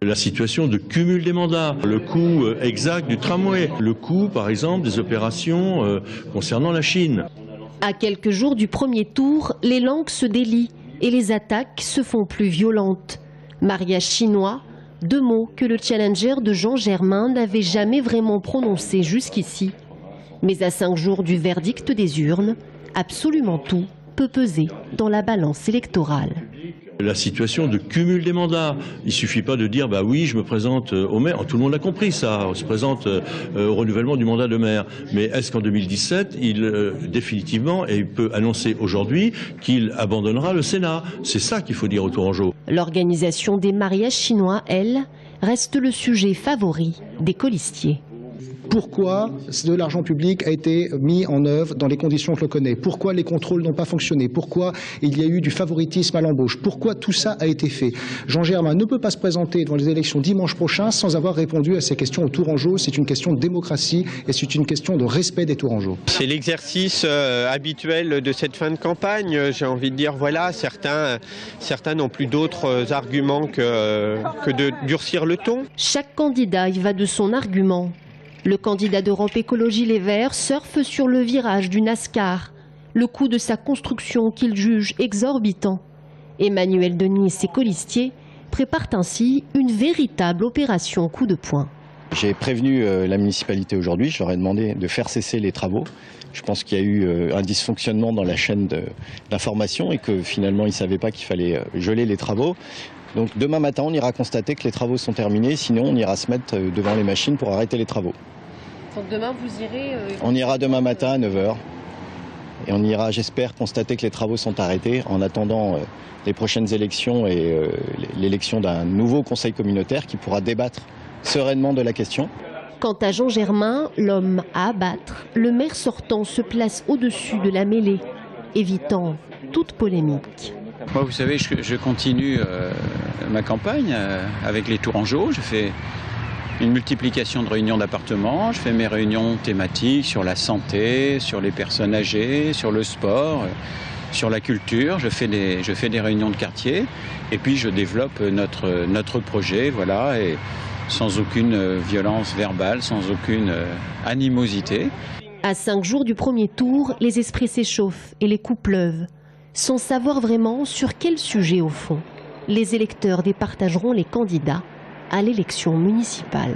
La situation de cumul des mandats, le coût exact du tramway, le coût par exemple des opérations concernant la Chine. À quelques jours du premier tour, les langues se délient et les attaques se font plus violentes. Mariage chinois, deux mots que le challenger de Jean Germain n'avait jamais vraiment prononcés jusqu'ici. Mais à 5 jours du verdict des urnes, absolument tout peut peser dans la balance électorale. La situation de cumul des mandats. Il ne suffit pas de dire bah oui, je me présente au maire. Tout le monde a compris ça. On se présente au renouvellement du mandat de maire. Mais est-ce qu'en 2017, définitivement, et il peut annoncer aujourd'hui qu'il abandonnera le Sénat? C'est ça qu'il faut dire au Tourangeau. L'organisation des mariages chinois, elle, reste le sujet favori des colistiers. Pourquoi de l'argent public a été mis en œuvre dans les conditions que l'on connaît? Pourquoi les contrôles n'ont pas fonctionné? Pourquoi il y a eu du favoritisme à l'embauche? Pourquoi tout ça a été fait? Jean Germain ne peut pas se présenter devant les élections dimanche prochain sans avoir répondu à ces questions aux Tourangeaux. C'est une question de démocratie et c'est une question de respect des Tourangeaux. C'est l'exercice habituel de cette fin de campagne. J'ai envie de dire, voilà, certains n'ont plus d'autres arguments que de durcir le ton. Chaque candidat y va de son argument. Le candidat d'Europe Écologie Les Verts surfe sur le virage du NASCAR, le coût de sa construction qu'il juge exorbitant. Emmanuel Denis et ses colistiers préparent ainsi une véritable opération coup de poing. J'ai prévenu la municipalité aujourd'hui, je leur ai demandé de faire cesser les travaux. Je pense qu'il y a eu un dysfonctionnement dans la chaîne d'information et que finalement ils ne savaient pas qu'il fallait geler les travaux. Donc demain matin, on ira constater que les travaux sont terminés, sinon on ira se mettre devant les machines pour arrêter les travaux. Donc demain, vous irez... On ira demain matin à 9 h et on ira, j'espère, constater que les travaux sont arrêtés en attendant les prochaines élections et l'élection d'un nouveau conseil communautaire qui pourra débattre sereinement de la question. Quant à Jean Germain, l'homme à abattre, le maire sortant se place au-dessus de la mêlée, évitant toute polémique. Moi, vous savez, je continue ma campagne avec les Tourangeaux. Je fais une multiplication de réunions d'appartements. Je fais mes réunions thématiques sur la santé, sur les personnes âgées, sur le sport, sur la culture. Je fais des réunions de quartier. Et puis, je développe notre projet, voilà, et sans aucune violence verbale, sans aucune animosité. À 5 jours du premier tour, les esprits s'échauffent et les coups pleuvent. Sans savoir vraiment sur quel sujet au fond, les électeurs départageront les candidats à l'élection municipale.